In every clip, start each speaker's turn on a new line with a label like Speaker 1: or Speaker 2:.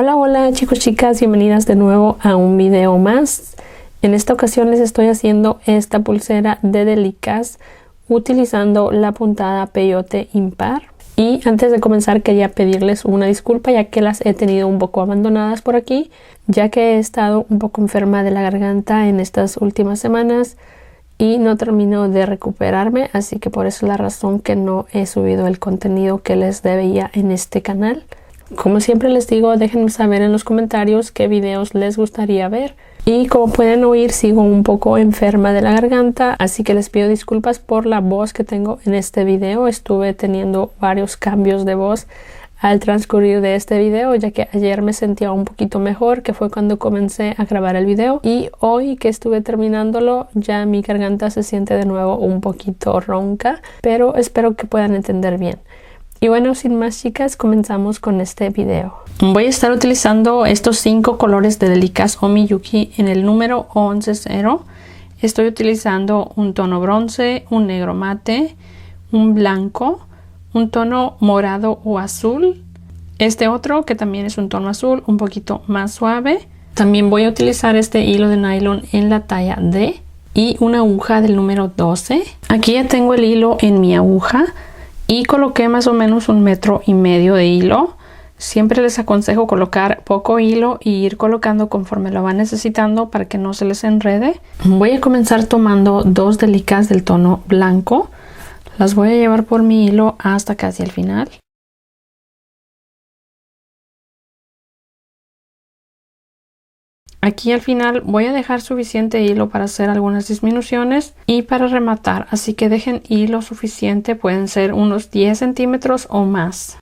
Speaker 1: Hola, hola chicos, chicas, bienvenidas de nuevo a un video más. En esta ocasión les estoy haciendo esta pulsera de Delicas utilizando la puntada peyote impar. Y antes de comenzar quería pedirles una disculpa, ya que las he tenido un poco abandonadas por aquí, ya que he estado un poco enferma de la garganta en estas últimas semanas y no termino de recuperarme, así que por eso es la razón que no he subido el contenido que les debía en este canal. Como siempre les digo, déjenme saber en los comentarios qué videos les gustaría ver. Y como pueden oír, sigo un poco enferma de la garganta, así que les pido disculpas por la voz que tengo en este video. Estuve teniendo varios cambios de voz al transcurrir de este video, ya que ayer me sentía un poquito mejor, que fue cuando comencé a grabar el video. Y hoy que estuve terminándolo, ya mi garganta se siente de nuevo un poquito ronca, pero espero que puedan entender bien. Y bueno, sin más chicas, comenzamos con este video. Voy a estar utilizando estos 5 colores de Delicas Omiyuki en el número 11-0. Estoy utilizando un tono bronce, un negro mate, un blanco, un tono morado o azul. Este otro que también es un tono azul, un poquito más suave. También voy a utilizar este hilo de nylon en la talla D y una aguja del número 12. Aquí ya tengo el hilo en mi aguja. Y coloqué más o menos 1,5 metros de hilo. Siempre les aconsejo colocar poco hilo y ir colocando conforme lo van necesitando para que no se les enrede. Voy a comenzar tomando 2 Delicas del tono blanco. Las voy a llevar por mi hilo hasta casi el final. Aquí al final voy a dejar suficiente hilo para hacer algunas disminuciones y para rematar, así que dejen hilo suficiente, pueden ser unos 10 centímetros o más.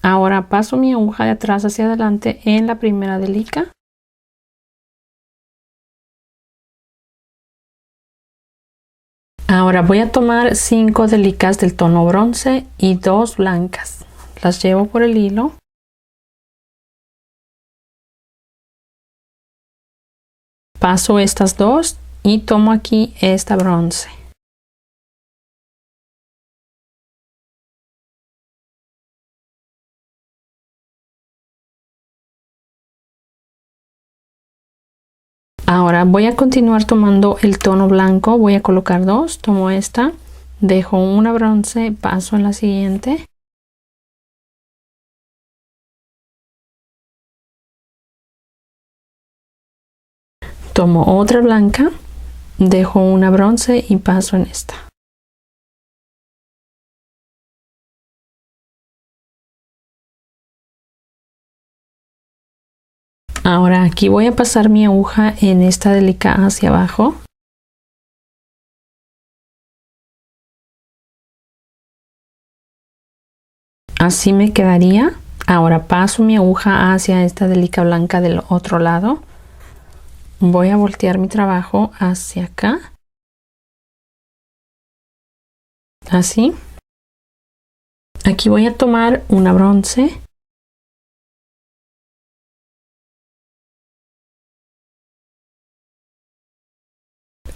Speaker 1: Ahora paso mi aguja de atrás hacia adelante en la primera delica. Ahora voy a tomar 5 delicas del tono bronce y 2 blancas. Las llevo por el hilo. Paso estas dos y tomo aquí esta bronce. Ahora voy a continuar tomando el tono blanco, voy a colocar 2, tomo esta, dejo una bronce, paso en la siguiente. Tomo otra blanca, dejo una bronce y paso en esta. Ahora aquí voy a pasar mi aguja en esta delica hacia abajo. Así me quedaría. Ahora paso mi aguja hacia esta delica blanca del otro lado. Voy a voltear mi trabajo hacia acá. Así. Aquí voy a tomar una bronce.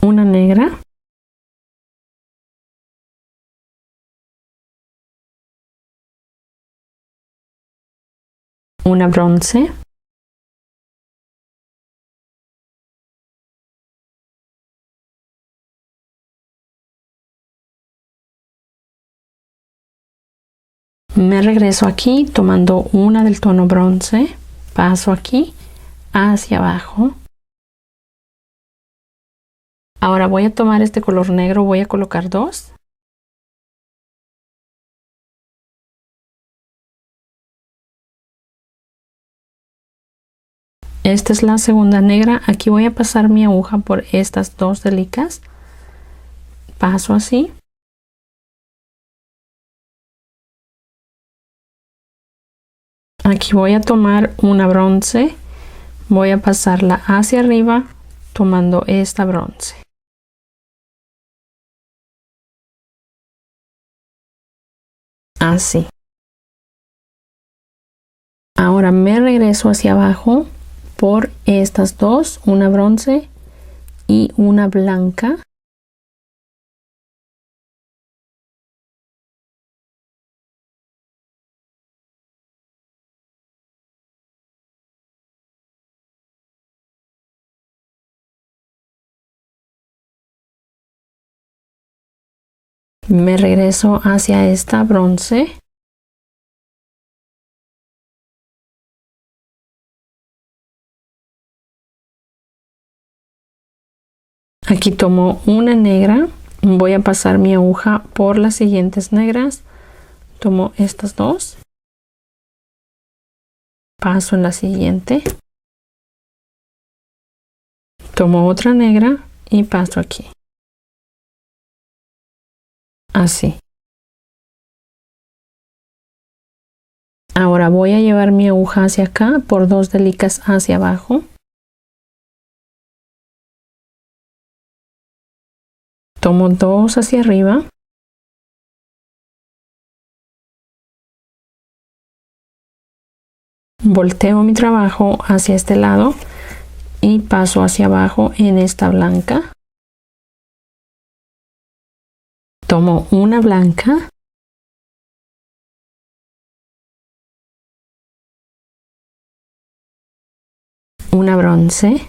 Speaker 1: Una negra. Una bronce. Me regreso aquí tomando una del tono bronce, paso aquí hacia abajo. Ahora voy a tomar este color negro, voy a colocar 2. Esta es la segunda negra, aquí voy a pasar mi aguja por estas 2 delicas, paso así. Aquí voy a tomar una bronce, voy a pasarla hacia arriba tomando esta bronce. Así. Ahora me regreso hacia abajo por estas 2, una bronce y una blanca. Me regreso hacia esta bronce. Aquí tomo una negra. Voy a pasar mi aguja por las siguientes negras. Tomo estas dos. Paso en la siguiente. Tomo otra negra y paso aquí. Así. Ahora voy a llevar mi aguja hacia acá por dos delicas hacia abajo. Tomo dos hacia arriba. Volteo mi trabajo hacia este lado y paso hacia abajo en esta blanca. Tomo una blanca. Una bronce.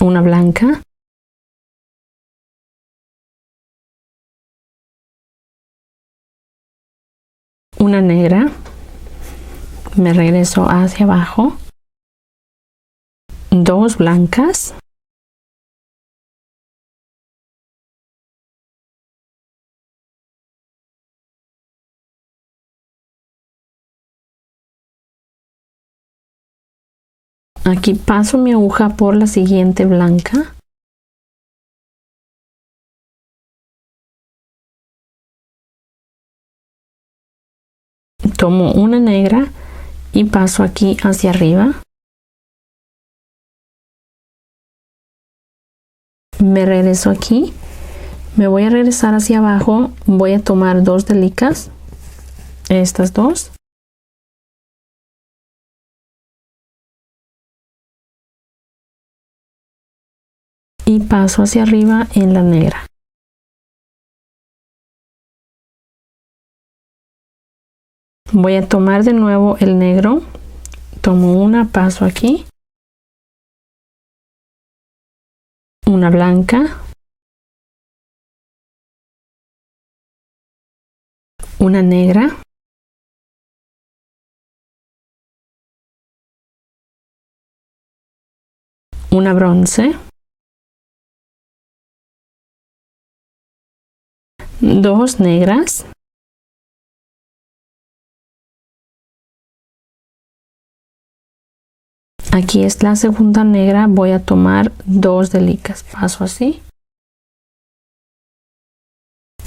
Speaker 1: Una blanca. Una negra. Me regreso hacia abajo. Dos blancas. Aquí paso mi aguja por la siguiente blanca. Tomo una negra y paso aquí hacia arriba. Me regreso aquí. Me voy a regresar hacia abajo. Voy a tomar dos delicas. Estas dos. Y paso hacia arriba en la negra. Voy a tomar de nuevo el negro. Tomo una, paso aquí. Una blanca. Una negra. Una bronce. Dos negras. Aquí es la segunda negra. Voy a tomar dos delicas. Paso así.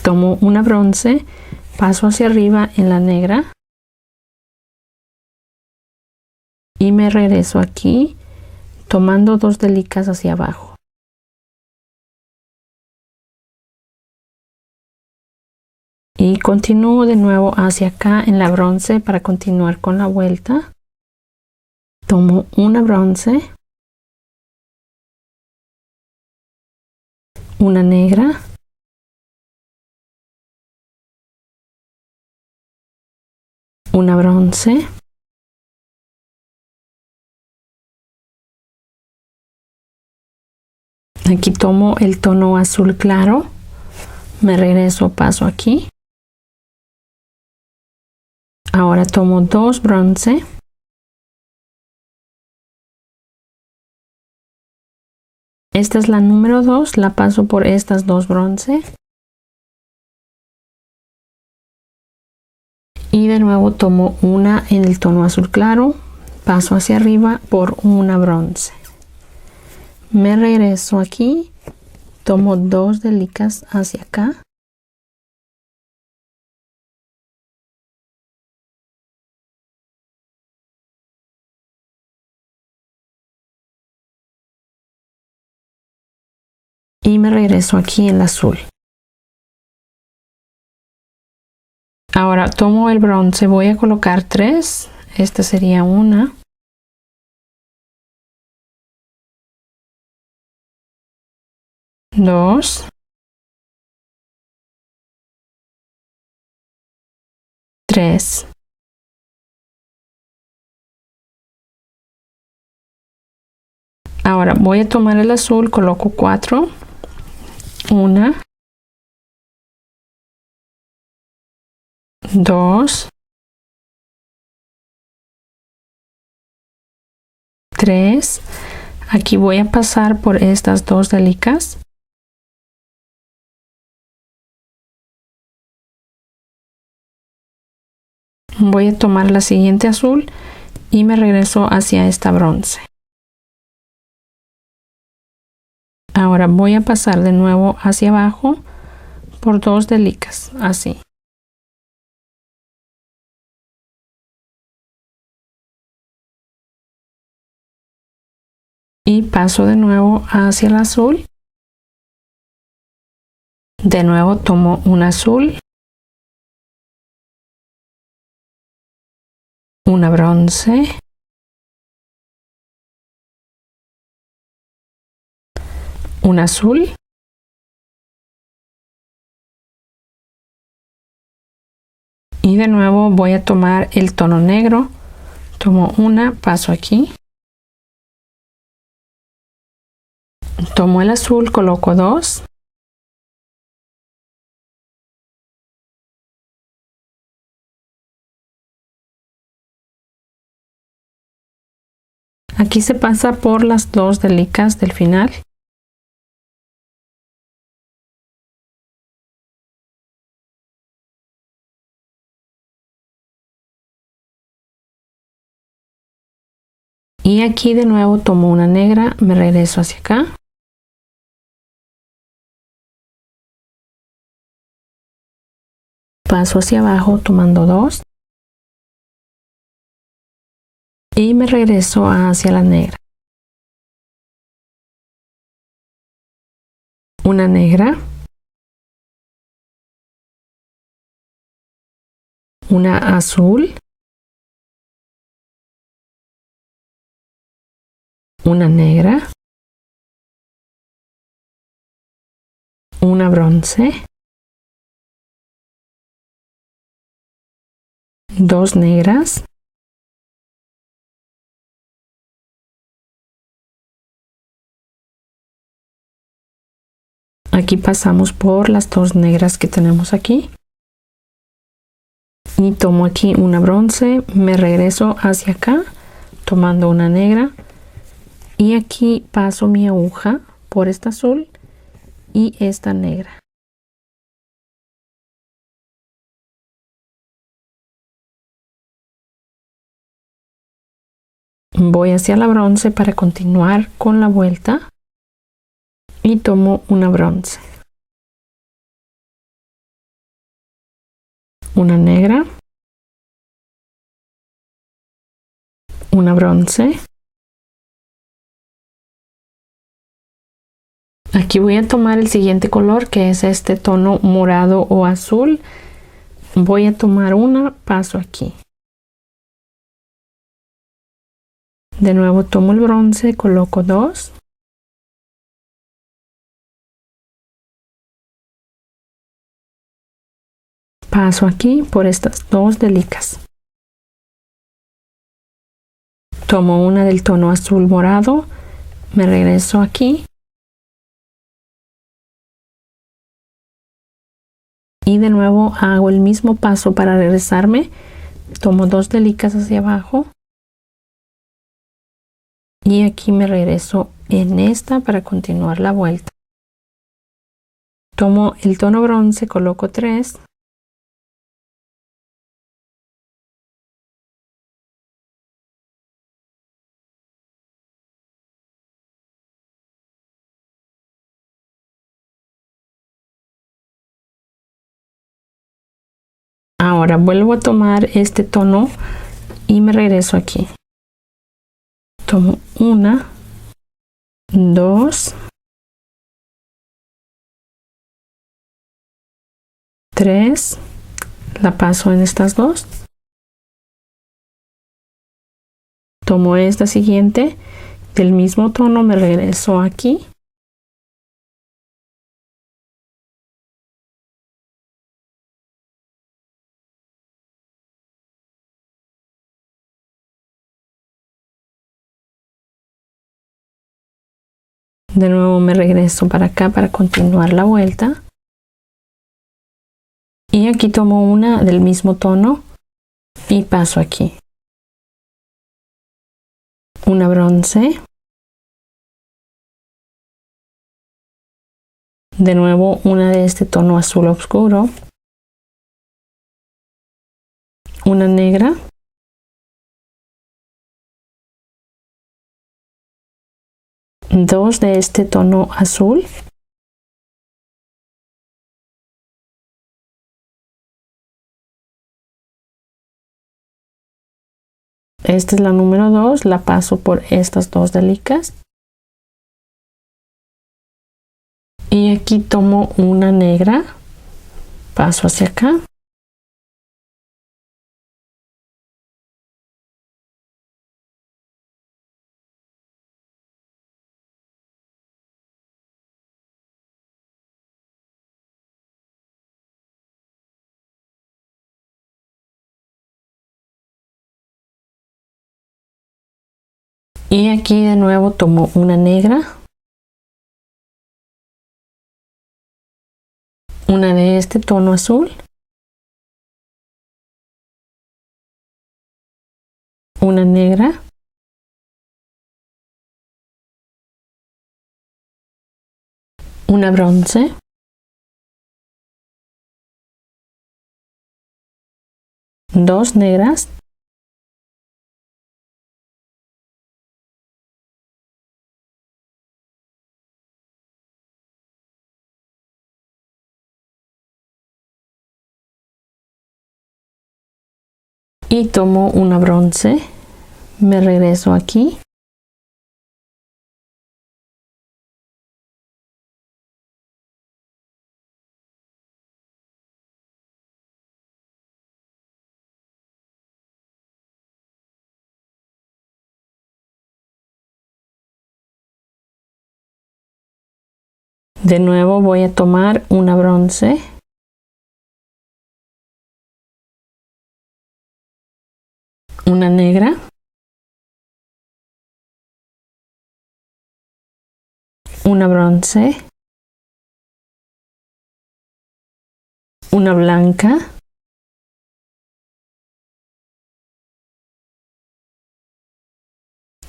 Speaker 1: Tomo una bronce. Paso hacia arriba en la negra. Y me regreso aquí tomando dos delicas hacia abajo. Y continúo de nuevo hacia acá en la bronce para continuar con la vuelta. Tomo una bronce. Una negra. Una bronce. Aquí tomo el tono azul claro. Me regreso, paso aquí. Ahora tomo dos bronce. Esta es la número 2, la paso por estas dos bronce. Y de nuevo tomo una en el tono azul claro, paso hacia arriba por una bronce. Me regreso aquí, tomo dos delicas hacia acá. Y me regreso aquí en el azul. Ahora tomo el bronce, voy a colocar 3. Esta sería una. Dos. 3. Ahora voy a tomar el azul, coloco 4, 1, 2, 3. Aquí voy a pasar por estas dos delicas. Voy a tomar la siguiente azul y me regreso hacia esta bronce. Ahora voy a pasar de nuevo hacia abajo por dos delicas, así. Y paso de nuevo hacia el azul. De nuevo tomo un azul, una bronce, un azul, y de nuevo voy a tomar el tono negro. Tomo una, paso aquí, tomo el azul, coloco 2, aquí se pasa por las dos delicas del final. Y aquí de nuevo tomo una negra, me regreso hacia acá. Paso hacia abajo tomando 2. Y me regreso hacia la negra. Una negra. Una azul. Una negra. Una bronce. 2 negras. Aquí pasamos por las dos negras que tenemos aquí. Y tomo aquí una bronce, me regreso hacia acá, tomando una negra. Y aquí paso mi aguja por esta azul y esta negra. Voy hacia la bronce para continuar con la vuelta. Y tomo una bronce. Una negra. Una bronce. Aquí voy a tomar el siguiente color, que es este tono morado o azul. Voy a tomar una, paso aquí. De nuevo tomo el bronce, coloco 2. Paso aquí por estas dos delicas. Tomo una del tono azul morado, me regreso aquí. Y de nuevo hago el mismo paso para regresarme. Tomo 2 delicas hacia abajo. Y aquí me regreso en esta para continuar la vuelta. Tomo el tono bronce, coloco 3. Ahora vuelvo a tomar este tono y me regreso aquí. Tomo una, 2, 3. La paso en estas dos. Tomo esta siguiente del mismo tono, me regreso aquí. De nuevo me regreso para acá para continuar la vuelta. Y aquí tomo una del mismo tono y paso aquí. Una bronce. De nuevo una de este tono azul oscuro. Una negra. Dos de este tono azul. Esta es la número 2, la paso por estas dos delicas. Y aquí tomo una negra, paso hacia acá. Y aquí de nuevo tomo una negra, una de este tono azul, una negra, una bronce, dos negras, y tomo una bronce, me regreso aquí. De nuevo voy a tomar una bronce, una negra, una bronce, una blanca,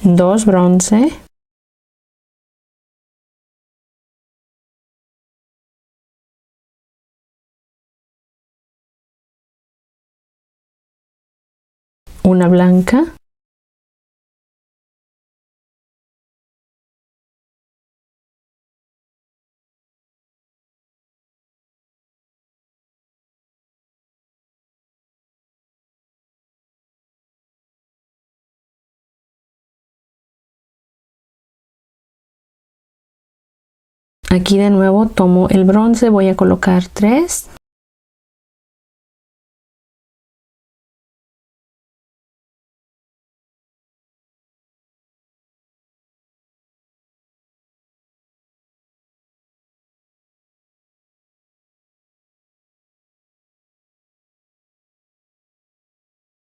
Speaker 1: dos bronce, una blanca, aquí de nuevo tomo el bronce, voy a colocar 3.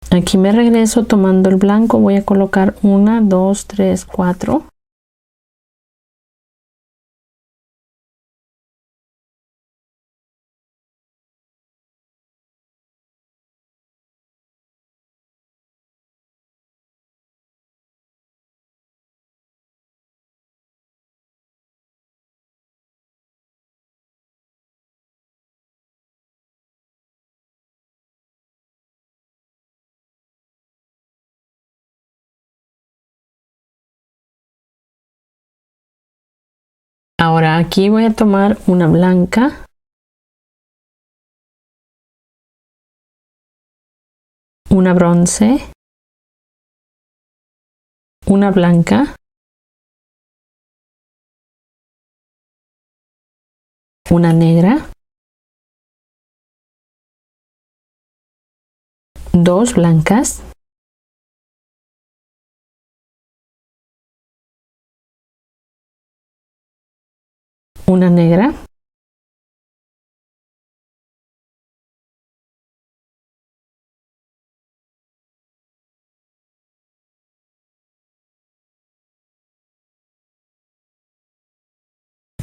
Speaker 1: Aquí me regreso tomando el blanco, voy a colocar 1, 2, 3, 4. Ahora aquí voy a tomar una blanca, una bronce, una blanca, una negra, dos blancas, una negra,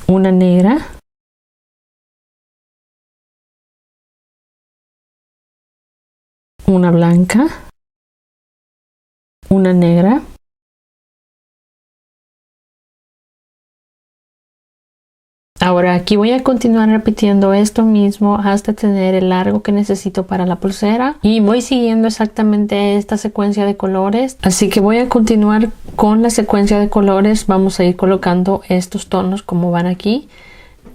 Speaker 1: una negra, una blanca, una negra, ahora aquí voy a continuar repitiendo esto mismo hasta tener el largo que necesito para la pulsera y voy siguiendo exactamente esta secuencia de colores, así que voy a continuar con la secuencia de colores. Vamos a ir colocando estos tonos como van aquí.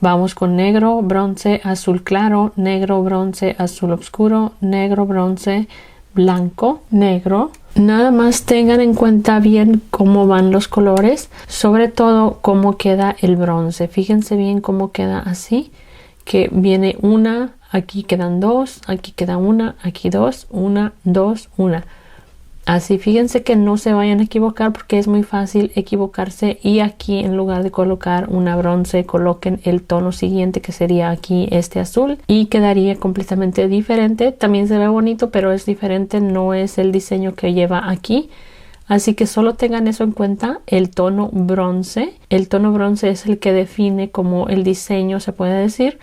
Speaker 1: Vamos con negro, bronce, azul claro, negro, bronce, azul oscuro, negro, bronce, blanco, negro. Nada más tengan en cuenta bien cómo van los colores, sobre todo cómo queda el bronce. Fíjense bien cómo queda así, que viene una, aquí quedan dos, aquí queda una, aquí dos, una, dos, una. Así, fíjense que no se vayan a equivocar porque es muy fácil equivocarse, y aquí en lugar de colocar una bronce coloquen el tono siguiente, que sería aquí este azul, y quedaría completamente diferente. También se ve bonito, pero es diferente, no es el diseño que lleva aquí. Así que solo tengan eso en cuenta, el tono bronce. El tono bronce es el que define como el diseño, se puede decir.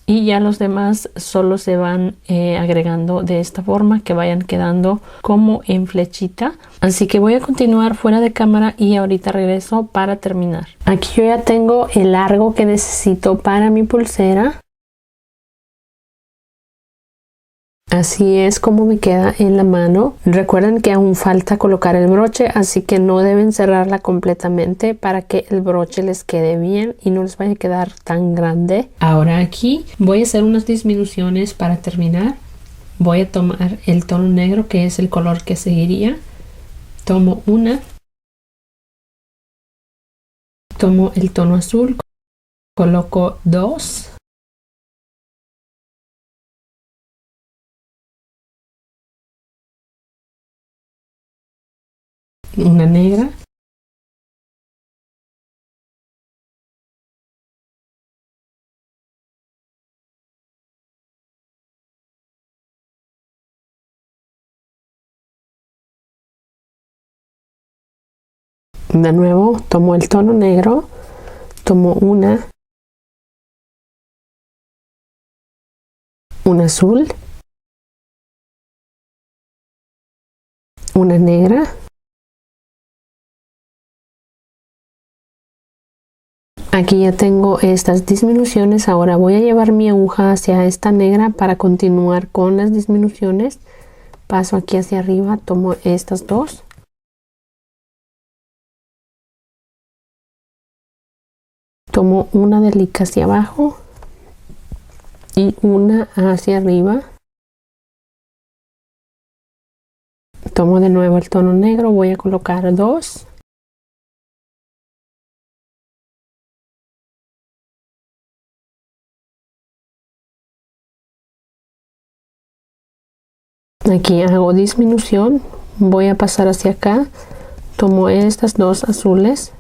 Speaker 1: Y ya los demás solo se van agregando de esta forma, que vayan quedando como en flechita. Así que voy a continuar fuera de cámara y ahorita regreso para terminar. Aquí yo ya tengo el largo que necesito para mi pulsera. Así es como me queda en la mano. Recuerden que aún falta colocar el broche, así que no deben cerrarla completamente para que el broche les quede bien y no les vaya a quedar tan grande. Ahora aquí voy a hacer unas disminuciones para terminar. Voy a tomar el tono negro, que es el color que seguiría. Tomo una. Tomo el tono azul. Coloco dos. Una negra, de nuevo tomo el tono negro, tomo una, un azul, una negra, aquí ya tengo estas disminuciones. Ahora voy a llevar mi aguja hacia esta negra para continuar con las disminuciones. Paso aquí hacia arriba, tomo estas dos, tomo una delica hacia abajo y una hacia arriba. Tomo de nuevo el tono negro, voy a colocar dos. Aquí hago disminución, voy a pasar hacia acá, tomo estas dos azules,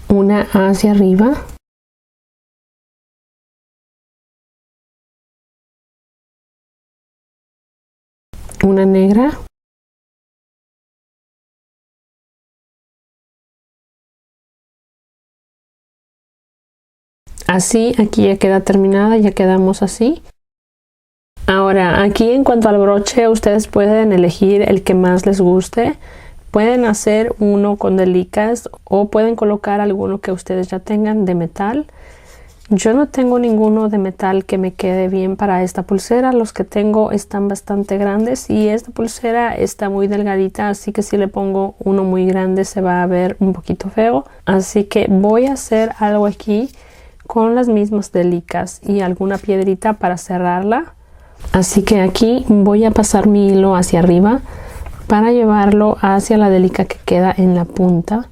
Speaker 1: una hacia arriba, una negra, así aquí ya queda terminada, ya quedamos así. Ahora aquí en cuanto al broche, ustedes pueden elegir el que más les guste. Pueden hacer uno con delicas o pueden colocar alguno que ustedes ya tengan de metal. Yo no tengo ninguno de metal que me quede bien para esta pulsera. Los que tengo están bastante grandes y esta pulsera está muy delgadita, así que si le pongo uno muy grande se va a ver un poquito feo. Así que voy a hacer algo aquí con las mismas delicas y alguna piedrita para cerrarla. Así que aquí voy a pasar mi hilo hacia arriba para llevarlo hacia la delica que queda en la punta.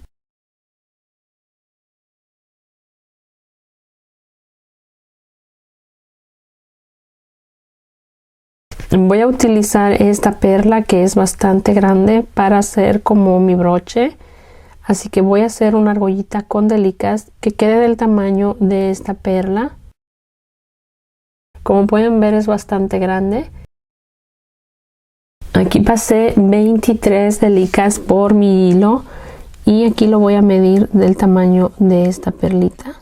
Speaker 1: Voy a utilizar esta perla que es bastante grande para hacer como mi broche. Así que voy a hacer una argollita con delicas que quede del tamaño de esta perla. Como pueden ver, es bastante grande. Aquí pasé 23 delicas por mi hilo y aquí lo voy a medir del tamaño de esta perlita.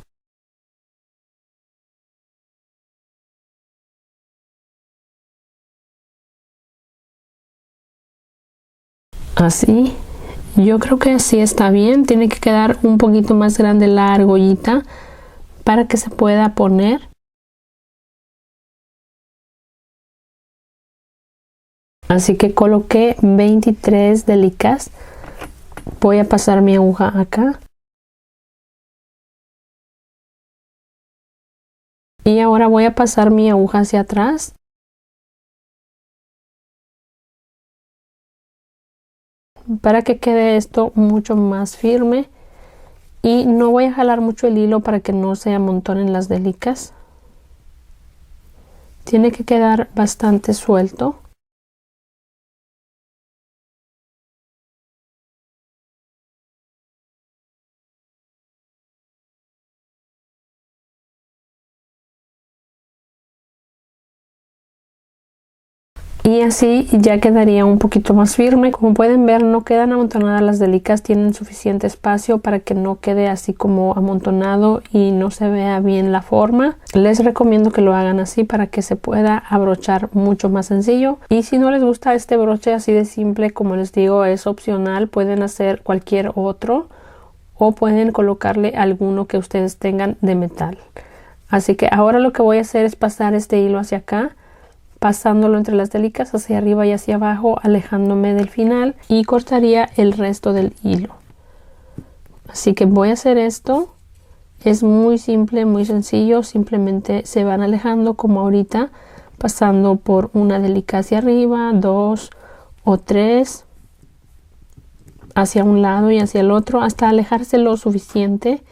Speaker 1: Así, yo creo que así está bien. Tiene que quedar un poquito más grande la argollita para que se pueda poner. Así que coloqué 23 delicas. Voy a pasar mi aguja acá. Y ahora voy a pasar mi aguja hacia atrás. Para que quede esto mucho más firme. Y no voy a jalar mucho el hilo para que no se amontonen las delicas. Tiene que quedar bastante suelto. Y así ya quedaría un poquito más firme. Como pueden ver, no quedan amontonadas las delicas, tienen suficiente espacio para que no quede así como amontonado y no se vea bien la forma. Les recomiendo que lo hagan así para que se pueda abrochar mucho más sencillo. Y si no les gusta este broche así de simple, como les digo, es opcional, pueden hacer cualquier otro o pueden colocarle alguno que ustedes tengan de metal. Así que ahora lo que voy a hacer es pasar este hilo hacia acá, pasándolo entre las delicas hacia arriba y hacia abajo, alejándome del final, y cortaría el resto del hilo. Así que voy a hacer esto. Es muy simple, muy sencillo. Simplemente se van alejando como ahorita, pasando por una delica hacia arriba, dos o tres hacia un lado y hacia el otro hasta alejarse lo suficiente.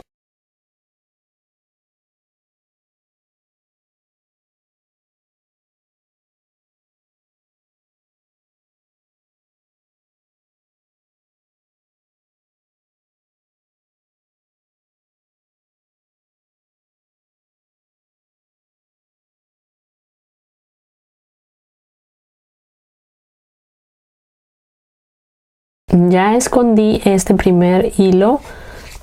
Speaker 1: Ya escondí este primer hilo.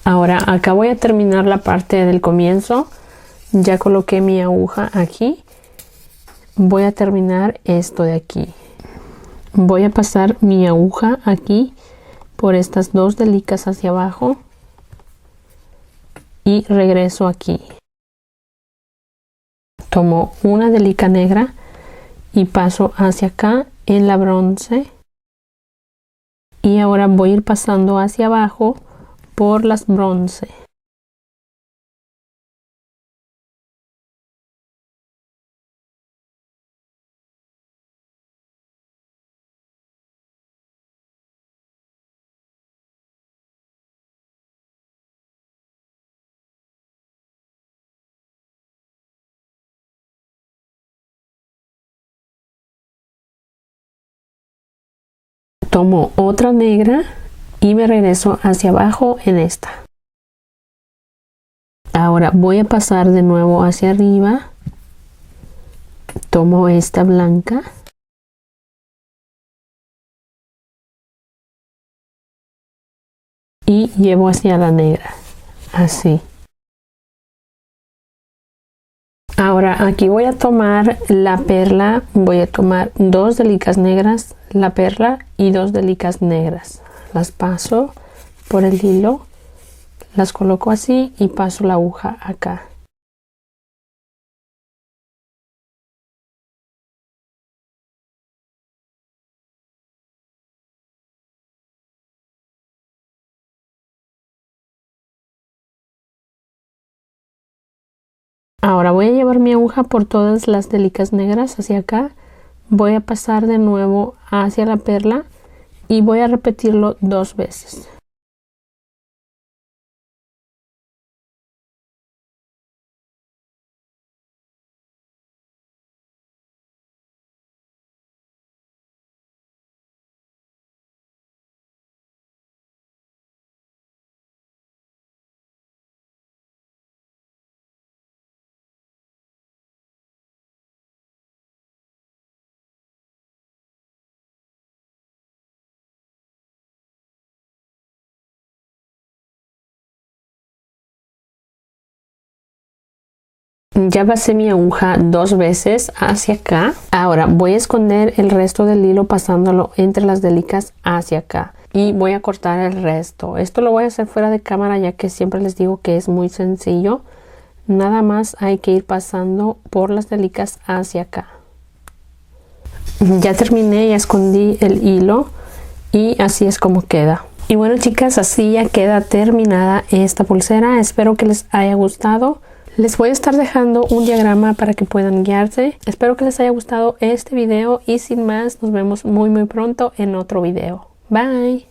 Speaker 1: Ahora acá voy a terminar la parte del comienzo. Ya coloqué mi aguja aquí. Voy a terminar esto de aquí. Voy a pasar mi aguja aquí por estas dos delicas hacia abajo y regreso aquí. Tomo una delica negra y paso hacia acá en la bronce. Y ahora voy a ir pasando hacia abajo por las bronce. Tomo otra negra y me regreso hacia abajo en esta. Ahora voy a pasar de nuevo hacia arriba. Tomo esta blanca y llevo hacia la negra, así. Ahora aquí voy a tomar la perla, voy a tomar dos delicas negras, la perla y dos delicas negras. Las paso por el hilo, las coloco así y paso la aguja acá. Ahora voy a llevar mi aguja por todas las delicas negras hacia acá. Voy a pasar de nuevo hacia la perla y voy a repetirlo dos veces. Ya pasé mi aguja 2 veces hacia acá. Ahora voy a esconder el resto del hilo pasándolo entre las delicas hacia acá. Y voy a cortar el resto. Esto lo voy a hacer fuera de cámara ya que siempre les digo que es muy sencillo. Nada más hay que ir pasando por las delicas hacia acá. Ya terminé, ya escondí el hilo y así es como queda. Y bueno, chicas, así ya queda terminada esta pulsera. Espero que les haya gustado. Les voy a estar dejando un diagrama para que puedan guiarse. Espero que les haya gustado este video y sin más, nos vemos muy pronto en otro video. Bye.